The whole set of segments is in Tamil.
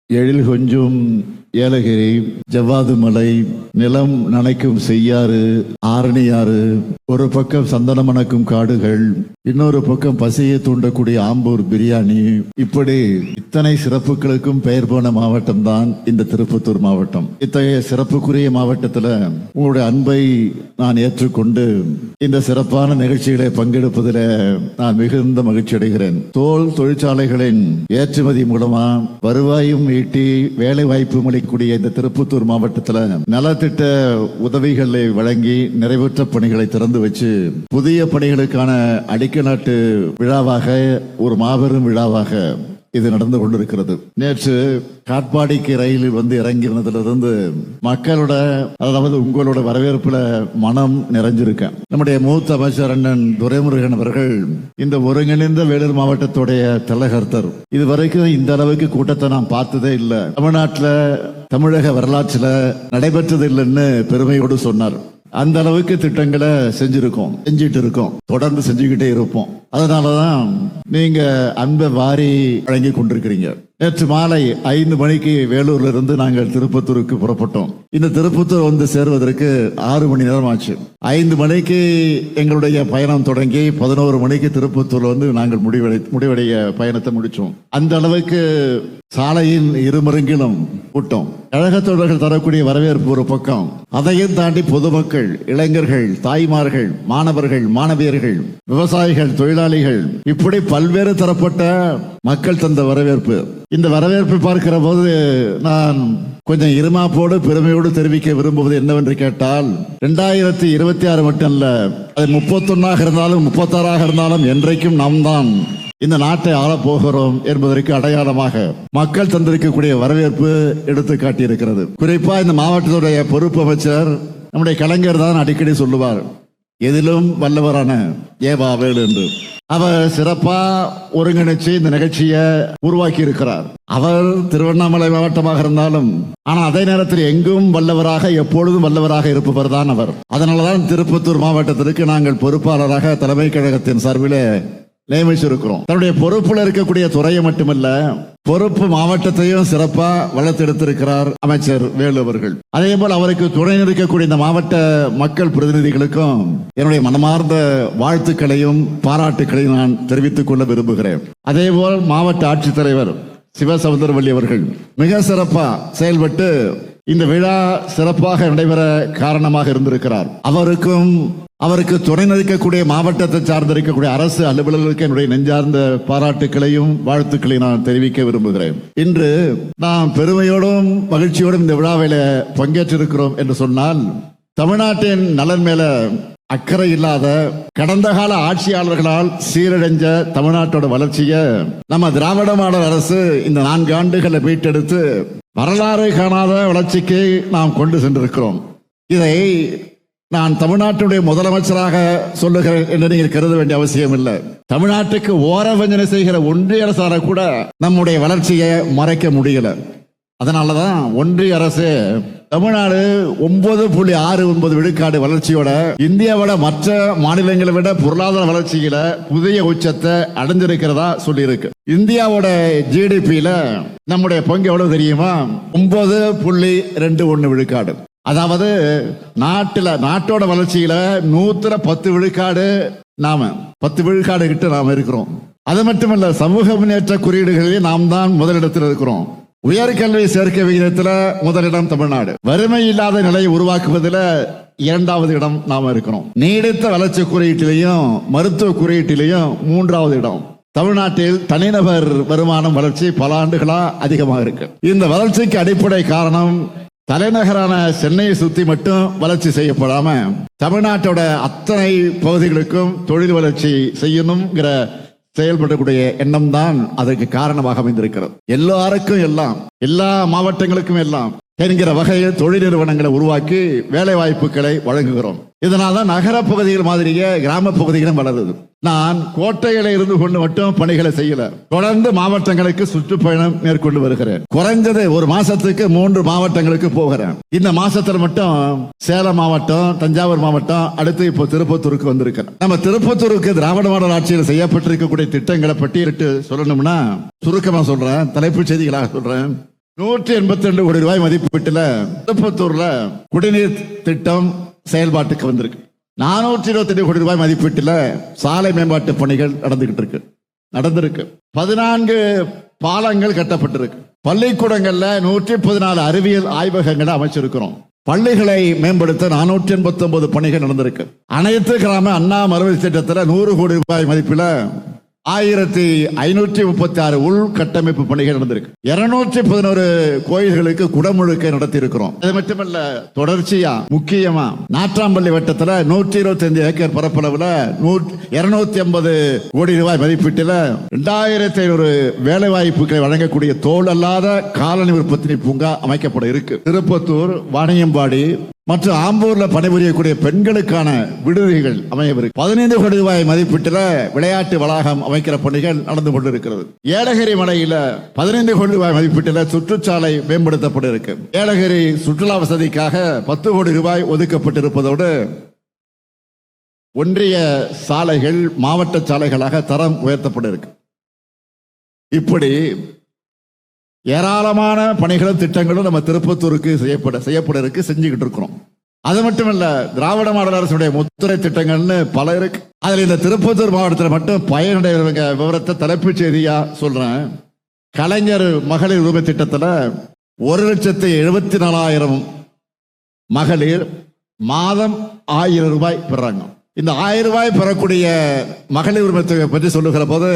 எழில் கொஞ்சும் ஏலகிரி, ஜவ்வாது மலை, நிலம் நனைக்கும் செய்யாறு, ஆரணியாறு, ஒரு பக்கம் சந்தன மணக்கும் காடுகள், இன்னொரு பக்கம் பசியை தூண்டக்கூடிய ஆம்பூர் பிரியாணி, இப்படி இத்தனை சிறப்புகளுக்கும் பெயர் போன மாவட்டம் தான் இந்த திருப்பத்தூர் மாவட்டம். இத்தகைய சிறப்புக்குரிய மாவட்டத்தில் உங்களுடைய அன்பை நான் ஏற்றுக்கொண்டு இந்த சிறப்பான நிகழ்ச்சிகளை பங்கெடுப்பதில் நான் மிகுந்த மகிழ்ச்சி அடைகிறேன். தோல் தொழிற்சாலைகளின் ஏற்றுமதி மூலமா வருவாயும் ஈட்டி வேலை வாய்ப்பு கூடிய இந்த திருப்பத்தூர் மாவட்டத்தில் நலத்திட்ட உதவிகளை வழங்கி நிறைவேற்ற பணிகளை திறந்து வச்சு புதிய பணிகளுக்கான அடிக்கநாட்டு விழாவாக ஒரு மாபெரும் விழாவாக இது நடந்து கொண்டிருக்கிறது. நேற்று காட்பாடிக்கு ரயிலில் வந்து இறங்கினதிலிருந்து மக்களோட, அதாவது உங்களோட வரவேற்புல மனம் நிறைஞ்சிருக்கேன். நம்முடைய மூத்த அமைச்சர் அண்ணன் துரைமுருகன் அவர்கள் இந்த ஒருங்கிணைந்த வேலூர் மாவட்டத்துடைய தலைகர்த்தர். இதுவரைக்கும் இந்த அளவுக்கு கூட்டத்தை நான் பார்த்ததே இல்லை, தமிழ்நாட்டில் தமிழக வரலாற்றில் நடைபெற்றது இல்லைன்னு பெருமையோடு சொன்னார். அந்த அளவுக்கு திட்டங்களை செஞ்சிட்டு இருக்கோம், தொடர்ந்து செஞ்சுக்கிட்டே இருப்போம். அதனாலதான் நீங்க அன்பை வாரி வழங்கி கொண்டிருக்கிறீங்க. நேற்று மாலை 5 மணிக்கு வேலூர்ல இருந்து நாங்கள் திருப்பத்தூருக்கு புறப்பட்டோம். இந்த திருப்பத்தூர் வந்து சேர்வதற்கு 6 மணி நேரம் ஆச்சு. 5 மணிக்கு எங்களுடைய பயணம் தொடங்கி 11 மணிக்கு திருப்பத்தூர்ல வந்து நாங்கள் முடிவடைய பயணத்தை முடிச்சோம். அந்த அளவுக்கு சாலையின் இருமருங்கிலும் கூட்டம். கழகத்தோழர்கள் தரக்கூடிய வரவேற்பு ஒரு பக்கம், அதையும் தாண்டி பொதுமக்கள், இளைஞர்கள், தாய்மார்கள், மாணவர்கள், மாணவியர்கள், விவசாயிகள், தொழிலாளிகள், இப்படி பல்வேறு தரப்பட்ட மக்கள் தந்த வரவேற்பு. இந்த வரவேற்பை பார்க்கிற போது நான் கொஞ்சம் இருமாப்போடு பெருமையோடு தெரிவிக்க விரும்புவது என்னவென்று கேட்டால், 2026 மட்டும் இல்ல, அது 31 இருந்தாலும் 36 இருந்தாலும் என்றைக்கும் நாம் தான் இந்த நாட்டை ஆளப்போகிறோம் என்பதற்கு அடையாளமாக மக்கள் தந்திருக்கக்கூடிய வரவேற்பு எடுத்து காட்டியிருக்கிறது. குறிப்பா இந்த மாவட்டத்துடைய பொறுப்பு அமைச்சர் நம்முடைய கலைஞர் தான் அடிக்கடி சொல்லுவார், எதிலும் வல்லவரான ஏவாவேல் என்று. அவர் சிறப்பா ஒருங்கிணைச்சு இந்த நிகழ்ச்சியை உருவாக்கி இருக்கிறார். அவர் திருவண்ணாமலை மாவட்டமாக இருந்தாலும், ஆனால் அதே நேரத்தில் எங்கும் வல்லவராக, எப்பொழுதும் வல்லவராக இருப்பவர் தான் அவர். அதனாலதான் திருப்பத்தூர் மாவட்டத்திற்கு நாங்கள் பொறுப்பாளராக தலைமை கழகத்தின் சார்பில் நியமிச்சிருக்கிறோம். தன்னுடைய பொறுப்புல இருக்கக்கூடிய துறையை மட்டுமல்ல, பொறுப்பு மாவட்டத்தையும் சிறப்பா வளர்த்தெடுத்திருக்கிறார் அமைச்சர் வேலு அவர்கள். அதே போல் அவருக்கு துணை இருக்கக்கூடிய இந்த மாவட்ட மக்கள் பிரதிநிதிகளுக்கும் என்னுடைய மனமார்ந்த வாழ்த்துக்களையும் பாராட்டுக்களையும் நான் தெரிவித்துக் கொள்ள விரும்புகிறேன். அதே போல் மாவட்ட ஆட்சித்தலைவர் சிவசவுந்தரவல்லி அவர்கள் மிக சிறப்பா செயல்பட்டு இந்த விழா சிறப்பாக நடைபெற காரணமாக இருந்திருக்கிறார். அவருக்கு துணை நிற்கக்கூடிய மாவட்டத்தை சார்ந்திருக்கக்கூடிய அரசு அலுவலர்களுக்கு என்னுடைய நெஞ்சார்ந்த பாராட்டுக்களையும் வாழ்த்துக்களையும் நான் தெரிவிக்க விரும்புகிறேன். இன்று நாம் பெருமையோடும் மகிழ்ச்சியோடும் இந்த விழாவில பங்கேற்றிருக்கிறோம் என்று சொன்னால், தமிழ்நாட்டின் நலன் மேல அக்கறை இல்லாத கடந்த கால ஆட்சியாளர்களால் சீரடைஞ்ச தமிழ்நாட்டோட வளர்ச்சியை நம்ம திராவிட மாடல் அரசு இந்த 4 ஆண்டுகளை மீட்டெடுத்து வரலாறு காணாத வளர்ச்சிக்கு நாம் கொண்டு சென்றிருக்கிறோம். இதை நான் தமிழ்நாட்டுடைய முதலமைச்சராக சொல்லுகிறேன் என்று நீங்கள் கருத வேண்டிய அவசியம் இல்லை. தமிழ்நாட்டுக்கு ஓரவஞ்சனை செய்கிற ஒன்றிய அரசால கூட நம்முடைய வளர்ச்சியை மறைக்க முடியல. அதனாலதான் ஒன்றிய அரசு தமிழ்நாடு 9.69 விழுக்காடு வளர்ச்சியோட இந்தியாவோட மற்ற மாநிலங்களை விட பொருளாதார வளர்ச்சியில புதிய உச்சத்தை அடைஞ்சிருக்கிறதா சொல்லி இருக்கு. இந்தியாவோட ஜிடிபியில நம்முடைய பங்கு எவ்வளவு தெரியுமா? 9.21 விழுக்காடு. அதாவது நாட்டோட வளர்ச்சியில 110 விழுக்காடு, நாம 10 விழுக்காடு கிட்ட நாம இருக்கிறோம். அது மட்டுமல்ல, சமூக முன்னேற்ற குறியீடுகளில் நாம் தான் முதலிடத்தில் இருக்கிறோம். உயர்கல்வி சேர்க்கை விகிதத்தில் முதலிடம் தமிழ்நாடு. வறுமை இல்லாத நிலையை உருவாக்குவதில் 2வது இடம் நாம இருக்கிறோம். நீடித்த வளர்ச்சி குறியீட்டிலையும் மருத்துவ குறியீட்டிலையும் 3வது இடம். தமிழ்நாட்டில் தனிநபர் வருமானம் வளர்ச்சி பல ஆண்டுகளா அதிகமாக இருக்கு. இந்த வளர்ச்சிக்கு அடிப்படை காரணம், தலைநகரான சென்னையை சுத்தி மட்டும் வளர்ச்சி செய்யப்படாம தமிழ்நாட்டோட அத்தனை பகுதிகளுக்கும் தொழில் வளர்ச்சி செய்யணுங்கிற செயல்படக்கூடிய எண்ணம் தான் அதற்கு காரணமாக அமைந்திருக்கிறது. எல்லாருக்கும் எல்லாம், எல்லா மாவட்டங்களுக்கும் எல்லாம் என்கிற வகையில் தொழில் நிறுவனங்களை உருவாக்கி வேலை வாய்ப்புகளை வழங்குகிறோம். இதனால்தான் நகர பகுதிகள் மாதிரியே கிராம பகுதிகளும் வளருது. நான் கோட்டையில இருந்து கொண்டு மட்டும் பணிகளை செய்யல, தொடர்ந்து மாவட்டங்களுக்கு சுற்றுப்பயணம் மேற்கொண்டு வருகிறேன். குறைஞ்சது ஒரு மாசத்துக்கு 3 மாவட்டங்களுக்கு போகிறேன். இந்த மாசத்துல மட்டும் சேலம் மாவட்டம், தஞ்சாவூர் மாவட்டம், அடுத்து இப்போ திருப்பத்தூருக்கு வந்திருக்கிறேன். நம்ம திருப்பத்தூருக்கு திராவிட மாடல் ஆட்சியில் செய்யப்பட்டிருக்கக்கூடிய திட்டங்களை பட்டியலிட்டு சொல்லணும்னா சுருக்கமா சொல்றேன், தலைப்புச் செய்திகளாக சொல்றேன். 182 கோடி ரூபாய் மதிப்பீட்டுல திருப்பத்தூர்ல குடிநீர் திட்டம் செயல்பாட்டுக்கு வந்திருக்கு. 422 கோடி ரூபாய் மதிப்பீட்டுல சாலை மேம்பாட்டு பணிகள் நடந்திருக்கு. 14 பாலங்கள் கட்டப்பட்டிருக்கு. பள்ளிக்கூடங்கள்ல 114 அறிவியல் ஆய்வகங்களை அமைச்சிருக்கிறோம். பள்ளிகளை மேம்படுத்த 489 பணிகள் நடந்திருக்கு. அனைத்து கிராம அண்ணா மறுவழி திட்டத்தில் 100 கோடி ரூபாய் மதிப்பில் 1536 உள்கட்டமைப்பு பணிகள் நடந்திருக்கு. 211 கோயில்களுக்கு குடமுழுக்கை நடத்தி இருக்கிறோம். அது மட்டுமல்ல, தொடர்ச்சியா முக்கியமா நாற்றாம்பள்ளி வட்டத்தில் 125 ஏக்கர் பரப்பளவுல 250 கோடி ரூபாய் மதிப்பீட்டில் 2500 வேலை வாய்ப்புகளை வழங்கக்கூடிய தோல் அல்லாத காலனி உற்பத்தி பூங்கா அமைக்கப்பட இருக்கு. திருப்பத்தூர், வாணியம்பாடி மற்றும் ஆம்பூர்ல பணிபுரியக்கூடிய பெண்களுக்கான விடுதிகள் அமையவிருக்கு. 15 கோடி ரூபாய் மதிப்பீட்டில் விளையாட்டு வளாகம் அமைக்கிற பணிகள் நடந்து கொண்டிருக்கிறது. ஏலகிரி மலையில 15 கோடி ரூபாய் மதிப்பீட்டில் சுற்றுச்சாலை மேம்படுத்தப்பட இருக்கு. ஏலகிரி சுற்றுலா வசதிக்காக 10 கோடி ரூபாய் ஒதுக்கப்பட்டிருப்பதோடு ஒன்றிய சாலைகள் மாவட்ட சாலைகளாக தரம் உயர்த்தப்பட இருக்கு. இப்படி ஏராளமான பணிகளும் திட்டங்களும் நம்ம திருப்பத்தூருக்கு செய்யப்பட இருக்கு, செஞ்சுக்கிட்டு இருக்கிறோம். அது மட்டுமல்ல, திராவிட மாடல் அரசுடைய முத்துரை திட்டங்கள்னு பல இருக்கு. அதுல இந்த திருப்பத்தூர் மாவட்டத்தில் மட்டும் பயனடைகிறவங்க விவரத்தை தலைப்புச் செய்தியா சொல்றேன். கலைஞர் மகளிர் உரிமை திட்டத்தில் 1,74,000 மகளிர் மாதம் 1000 ரூபாய் பெறாங்க. இந்த 1000 ரூபாய் பெறக்கூடிய மகளிர் உரிமை தொகை பற்றி சொல்லுகிற போது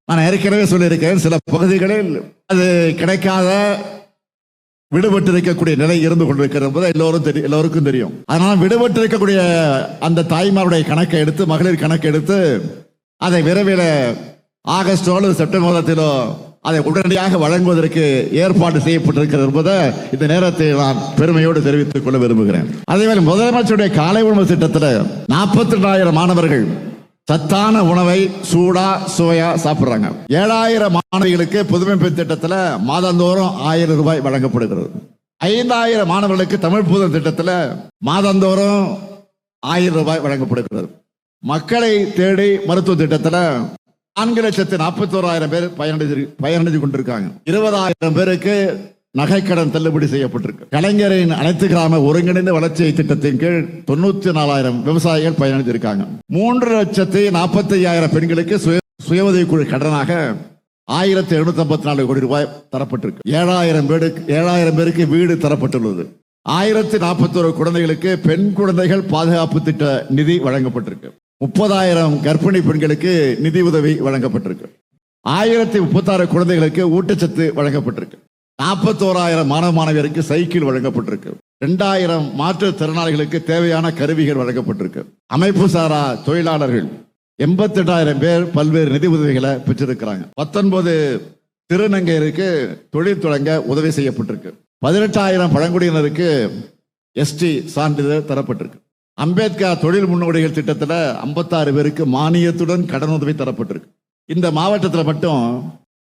நான் ஏற்கனவே சொல்லியிருக்கேன், சில பகுதிகளில் அது கிடைக்காத விடுபட்டு இருக்கக்கூடிய நிலை இருந்து கொண்டிருக்கிறது எல்லோருக்கும் தெரியும். அதனால விடுபட்டு இருக்கக்கூடிய அந்த தாய்மாருடைய கணக்கை எடுத்து, மகளிர் கணக்கு எடுத்து அதை விரைவில் ஆகஸ்டோ அல்லது செப்டம்பர் மாதத்திலோ அதை உடனடியாக வழங்குவதற்கு ஏற்பாடு செய்யப்பட்டிருக்கிறது என்பதை இந்த நேரத்தில் நான் பெருமையோடு தெரிவித்துக் கொள்ள விரும்புகிறேன். அதேவேளை முதலமைச்சருடைய காலை உணவு திட்டத்தில் 42,000 மாணவர்கள் சத்தான உணவை சூடா சுவையா சாப்பிடுறாங்க. 7,000 மாணவிகளுக்கு புதுமை பெண் திட்டத்தில் மாதந்தோறும் 1000 ரூபாய் வழங்கப்படுகிறது. 5,000 மாணவர்களுக்கு தமிழ் புதன் திட்டத்தில் மாதந்தோறும் 1000 ரூபாய் வழங்கப்படுகிறது. மக்களை தேடி மருத்துவ திட்டத்தில் 4,41,000 பேர் பயனடைந்து கொண்டிருக்காங்க. 20,000 பேருக்கு நகைக்கடன் தள்ளுபடி செய்யப்பட்டிருக்கு. கலைஞரின் அனைத்து கிராம ஒருங்கிணைந்த வளர்ச்சி திட்டத்தின் கீழ் 94,000 விவசாயிகள் பயனடைந்திருக்காங்க. 3,45,000 பெண்களுக்கு சுய உதவிக்குழு கடனாக 1,754 கோடி ரூபாய் தரப்பட்டிருக்கு. 7,000 பேருக்கு வீடு தரப்பட்டுள்ளது. 1,041 குழந்தைகளுக்கு பெண் குழந்தைகள் பாதுகாப்பு திட்ட நிதி வழங்கப்பட்டிருக்கு. 30,000 கர்ப்பிணி பெண்களுக்கு நிதி உதவி வழங்கப்பட்டிருக்கு. 1,036 குழந்தைகளுக்கு ஊட்டச்சத்து வழங்கப்பட்டிருக்கு. 41,000 மாணவ மாணவியருக்கு சைக்கிள் வழங்கப்பட்டிருக்கு. 2,000 மாற்றுத்திறனாளிகளுக்கு தேவையான கருவிகள் வழங்கப்பட்டிருக்கு. அமைப்பு சாரா தொழிலாளர்கள் 88,000 பேர் பல்வேறு நிதி உதவிகளை பெற்றிருக்கிறாங்க. 19 திருநங்கையருக்கு தொழில் தொடங்க உதவி செய்யப்பட்டிருக்கு. 18,000 பழங்குடியினருக்கு ST சான்றிதழ் தரப்பட்டிருக்கு. அம்பேத்கர் தொழில் முன்னோடிகள் திட்டத்தில் 56 பேருக்கு மானியத்துடன் கடன் உதவி தரப்பட்டிருக்கு. இந்த மாவட்டத்தில் மட்டும்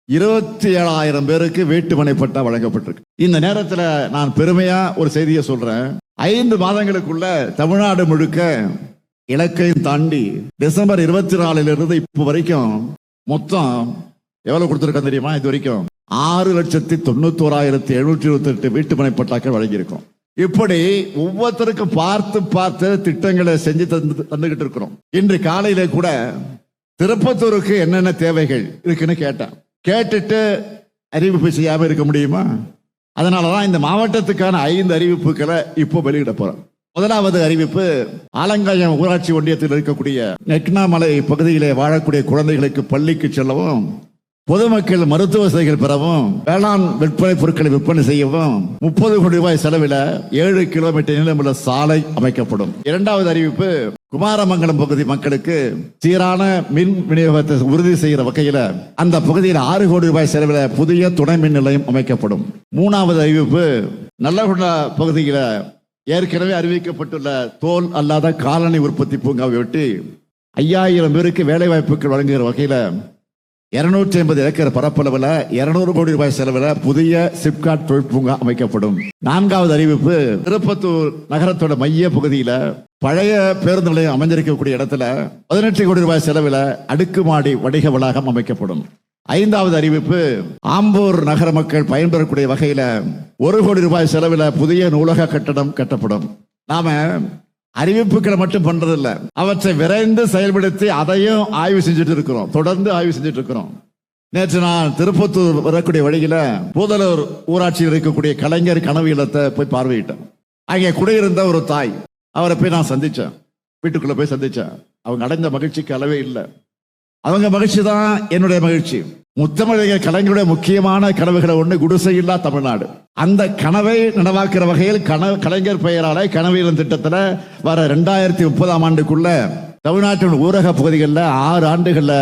27,000 பேருக்கு வீட்டுமனை பட்டா வழங்கப்பட்டிருக்கு. இந்த நேரத்தில் நான் பெருமையா ஒரு செய்தியை சொல்றேன். 5 மாதங்களுக்குள்ள தமிழ்நாடு முழுக்க இலக்கையும் தாண்டி டிசம்பர் 24 இப்போ வரைக்கும் மொத்தம் எவ்வளவு கொடுத்திருக்கோம் தெரியுமா? இது வரைக்கும் 6,91,728 வீட்டுமனை பட்டாக்கள் வழங்கியிருக்கோம். இப்படி ஒவ்வொருத்தருக்கும் பார்த்து திட்டங்களை செஞ்சு தந்துகிட்டு இருக்கிறோம். இன்று காலையில கூட திருப்பத்தூருக்கு என்னென்ன தேவைகள் இருக்குன்னு கேட்டுட்டு அறிவிப்பு செய்யாம இருக்க முடியுமா? அதனாலதான் இந்த மாவட்டத்துக்கான 5 அறிவிப்புகளை இப்போ வெளியிட போறோம். முதலாவது அறிவிப்பு, ஆலங்காயம் ஊராட்சி ஒன்றியத்தில் இருக்கக்கூடிய நெக்னாமலை பகுதியிலே வாழக்கூடிய குழந்தைகளுக்கு பள்ளிக்கு செல்லவும், பொதுமக்கள் மருத்துவ வசதிகள் பெறவும், வேளாண் விற்பனை பொருட்களை விற்பனை செய்யவும் 30 கோடி ரூபாய் செலவில் 7 கிலோமீட்டர் நீளமுள்ள சாலை அமைக்கப்படும். இரண்டாவது அறிவிப்பு, குமாரமங்கலம் பகுதி மக்களுக்கு சீரான மின் விநியோகத்தை உறுதி செய்கிற வகையில் அந்த பகுதியில் 6 கோடி ரூபாய் செலவில் புதிய துணை மின் நிலையம் அமைக்கப்படும். மூணாவது அறிவிப்பு, நல்லகுண்டா பகுதியில் ஏற்கனவே அறிவிக்கப்பட்டுள்ள தோல் அல்லாத காலனி உற்பத்தி பூங்காவை ஒட்டி 5,000 பேருக்கு வேலை வாய்ப்புகள் வழங்குகிற வகையில் 250 ஏக்கர் பரப்பளவில் 200 கோடி ரூபாய் செலவில் புதிய சிப்காட் தொழில் பூங்கா அமைக்கப்படும். நான்காவது அறிவிப்பு, திருப்பத்தூர் நகரத்தோட மைய பகுதியில் பழைய பேருந்து நிலையம் அமைஞ்சிருக்கக்கூடிய இடத்துல 18 கோடி ரூபாய் செலவில் அடுக்குமாடி வணிக வளாகம் அமைக்கப்படும். 5வது அறிவிப்பு, ஆம்பூர் நகர மக்கள் பயன்பெறக்கூடிய வகையில 1 கோடி ரூபாய் செலவில் புதிய நூலக கட்டடம் கட்டப்படும். நாம அறிவிப்புகளை மட்டும் பண்றதில்ல, அவற்றை விரைந்து செயல்படுத்தி அதையும் ஆய்வு செஞ்சுட்டு இருக்கிறோம். தொடர்ந்து ஆய்வு செஞ்சுட்டு இருக்கிறோம். நேற்று நான் திருப்பத்தூர் வரக்கூடிய வழியில பூதலூர் ஊராட்சியில் இருக்கக்கூடிய கலைஞர் கனவு இல்லத்தை போய் பார்வையிட்டேன். அங்கே குடியிருந்த ஒரு தாய், அவரை போய் நான் சந்திச்சேன். வீட்டுக்குள்ள போய் சந்திச்சேன். அவங்க அடைந்த மகிழ்ச்சிக்கு அளவே இல்லை. அவங்க மகிழ்ச்சி தான் என்னுடைய மகிழ்ச்சி. முத்தமிழக கலைஞருடைய முக்கியமான கனவுகளை ஒன்று குடிசையில்லா தமிழ்நாடு. அந்த கனவை நனவாக்குற வகையில் கலைஞர் பெயரால கனவு இல்லம் திட்டத்தில் வர 2030ஆம் ஆண்டுக்குள்ள தமிழ்நாட்டின் ஊரக பகுதிகளில் 6 ஆண்டுகள்ல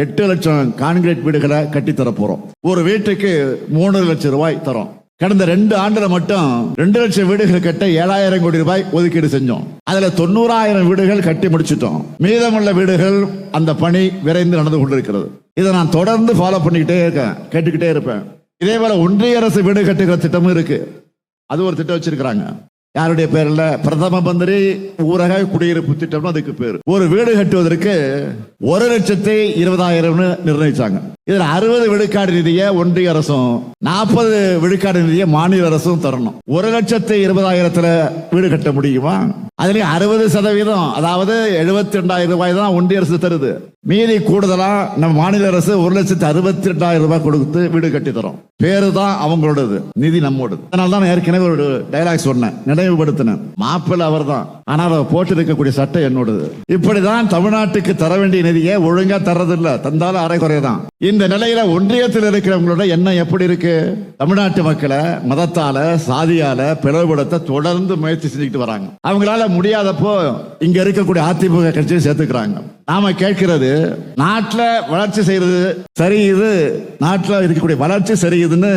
8 லட்சம் கான்கிரீட் வீடுகளை கட்டித்தர போறோம். ஒரு வீட்டுக்கு 3 லட்சம் ரூபாய் தரோம். கடந்த 2 ஆண்டுல மட்டும் 2 லட்சம் வீடுகள் கட்ட 7000 கோடி ரூபாய் ஒதுக்கீடு செஞ்சோம். அதுல 90,000 வீடுகள் கட்டி முடிச்சிட்டோம். மீதமுள்ள வீடுகள் அந்த பணி விரைந்து நடந்து கொண்டிருக்கிறது. இதை நான் தொடர்ந்து ஃபாலோ பண்ணிக்கிட்டே இருக்கேன், கேட்டுக்கிட்டே இருப்பேன். இதே போல ஒன்றிய அரசு வீடு கட்டுகிற திட்டமும் இருக்கு. அது ஒரு திட்டம் வச்சிருக்கிறாங்க. யாருடைய பேர்ல? பிரதம மந்திரி ஊரக குடியிருப்பு திட்டம் அதுக்கு பேர். ஒரு வீடு கட்டுவதற்கு 1,20,000 நிர்ணயிச்சாங்க. இதுல 60 விழுக்காடு நிதியை ஒன்றிய அரசும் 40 விழுக்காடு நிதியை மாநில அரசும் தரணும். 1,20,000 வீடு கட்ட முடியுமா? அதுலயும் 60%, அதாவது 72,000 ரூபாய் தான் ஒன்றிய அரசு தருது. மீதி கூடுதலா நம்ம மாநில அரசு 1,62,000 ரூபாய் கொடுத்து வீடு கட்டி தரோம். பேரு தான் அவங்களோடது, நிதி நம்மோடது. அதனால தான் ஏற்கனவே ஒரு டைலாக் சொன்னேன், நினைவுபடுத்தினேன். மாப்பிள்ளை அவர் தான், ஆனால் அவர் போட்டு இருக்கக்கூடிய சட்டை என்னோடது. இப்படிதான் தமிழ்நாட்டுக்கு தர வேண்டிய நிதியை ஒழுங்கா தர்றதில்ல, தந்தாலும் அரைக்குறைதான். இந்த நிலையில ஒன்றியத்தில் இருக்கிறவங்களோட எண்ணம் எப்படி இருக்கு? தமிழ்நாட்டு மக்களை மதத்தால சாதியால பிளவுபடுத்த தொடர்ந்து முயற்சி செஞ்சுக்கிட்டு வராங்க. அவங்களால முடியாதப்போ இங்க இருக்கக்கூடிய அதிமுக கட்சியை சேர்த்துக்கிறாங்க. நாம கேட்கிறது, நாட்டில் வளர்ச்சி செய்யறது சரி, இது நாட்டில் இருக்கக்கூடிய வளர்ச்சி சரியுதுன்னு,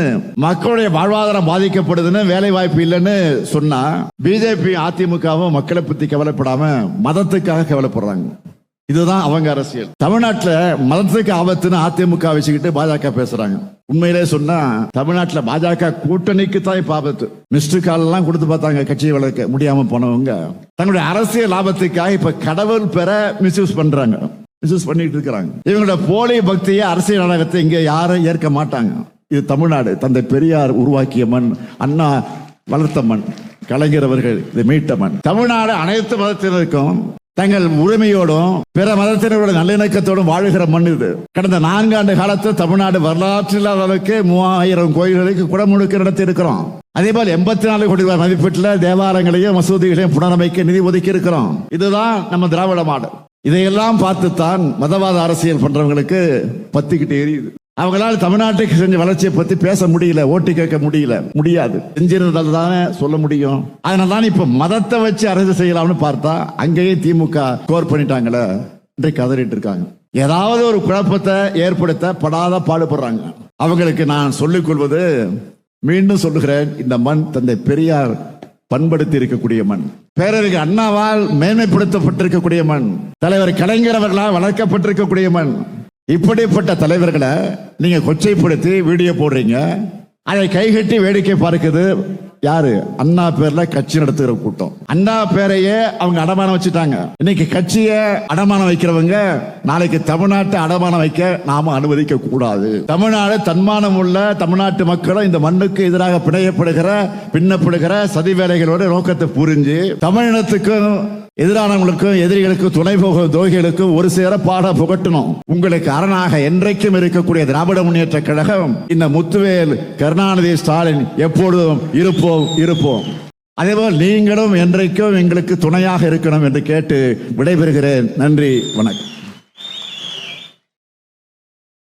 மக்களுடைய வாழ்வாதாரம் பாதிக்கப்படுதுன்னு, வேலை வாய்ப்பு இல்லைன்னு சொன்னா பிஜேபி அதிமுகவும் மக்களை பத்தி கவலைப்படாம மதத்துக்காக கவலைப்படுறாங்க. இதுதான் அவங்க அரசியல். தமிழ்நாட்டில் மதத்துக்கு ஆபத்துன்னு அதிமுக வச்சுக்கிட்டு பாஜக பேசுறாங்க. உண்மையிலே சொன்னா தமிழ்நாட்டில் பாஜக கூட்டணிக்கு தான் இப்ப ஆபத்து. மிஸ்டு கால் எல்லாம் கொடுத்து பார்த்தாங்க, கட்சியை வளர்க்க முடியாம போனவங்க தங்களுடைய அரசியல் லாபத்துக்காக இப்ப கடவுள் பெற மிஸ்யூஸ் பண்றாங்க, மிஸ்யூஸ் பண்ணிட்டு இருக்கிறாங்க. இவங்களோட போலி பக்தியை, அரசியல் நாடகத்தை இங்க யாரும் ஏற்க மாட்டாங்க. இது தமிழ்நாடு. தந்தை பெரியார் உருவாக்கிய மண், அண்ணா வளர்த்த மண், கலைஞர் அவர்கள் இதை மீட்ட மண். தமிழ்நாடு அனைத்து மதத்தினருக்கும் தங்கள் உரிமையோடும் பிற மதத்தினரோட நல்லிணக்கத்தோடும் வாழுகிற மண் இது. கடந்த 4 ஆண்டு காலத்தில் தமிழ்நாடு வரலாற்றில் அளவுக்கு 3000 கோயில்களுக்கு குடமுழுக்கு நடத்தி இருக்கிறோம். அதே போல 84 கோடி ரூபாய் மதிப்பீட்டில் தேவாலயங்களையும் மசூதிகளையும் புனரமைக்க நிதி ஒதுக்கி இருக்கிறோம். இதுதான் நம்ம திராவிட மாடல். இதையெல்லாம் பார்த்துத்தான் மதவாத அரசியல் பண்றவங்களுக்கு பத்திக்கிட்டு எரியுது. அவங்களால தமிழ்நாட்டுக்கு செஞ்ச வளர்ச்சியை பத்தி பேச முடியல, ஓட்டு கேட்க முடியாது. செஞ்சிருந்தால் தானே சொல்ல முடியும். அதனால தான் இப்ப மதத்தை வச்சு அரசு செய்யலாம்னு பார்த்தா அங்கேயே திமுக கோர் பண்ணிட்டாங்களே, இன்றைக்கு கதறிட்டு இருக்காங்க. ஏதாவது ஒரு குழப்பத்தை ஏற்படுத்த படாத பாடுபடுறாங்க. அவங்களுக்கு நான் சொல்லிக் கொள்வது, மீண்டும் சொல்லுகிறேன், இந்த மண் தந்தை பெரியார் பண்படுத்தி இருக்கக்கூடிய மண், பேரறிஞர் அண்ணாவால் மேன்மைப்படுத்தப்பட்டிருக்கக்கூடிய மண், தலைவர் கலைஞர் அவர்களால் வளர்க்கப்பட்டிருக்கக்கூடிய மண். இப்படிப்பட்ட தலைவர்களை நீங்க கொச்சைப்படுத்தி வீடியோ போடுறீங்க. அதை கைகட்டி வேடிக்கை பார்க்குது யாரு? அண்ணா பேர்ல கட்சி நடத்துகிற கூட்டம். அண்ணா பேரையே அவங்க அடமானம் வச்சுட்டாங்க. இன்னைக்கு கட்சியை அடமானம் வைக்கிறவங்க நாளைக்கு தமிழ்நாட்டை அடமானம் வைக்க நாம அனுமதிக்க கூடாது. தமிழ்நாடு தன்மானம் உள்ள தமிழ்நாட்டு மக்களும் இந்த மண்ணுக்கு எதிராக பின்னப்படுகிற சதி வேலைகளோட நோக்கத்தை புரிஞ்சு தமிழினத்துக்கும் எதிரானவங்களுக்கும் எதிரிகளுக்கும் துணை போகும் துரோகிகளுக்கும் ஒரு சேர பாட புகட்டணும். உங்களுக்கு அரணாக என்றைக்கும் இருக்கக்கூடிய திராவிட முன்னேற்ற கழகம், இந்த முத்துவேல் கருணாநிதி ஸ்டாலின் எப்பொழுதும் இருப்போம். அதேபோல் நீங்களும் என்றைக்கும் எங்களுக்கு துணையாக இருக்கணும் என்று கேட்டு விடைபெறுகிறேன். நன்றி, வணக்கம்.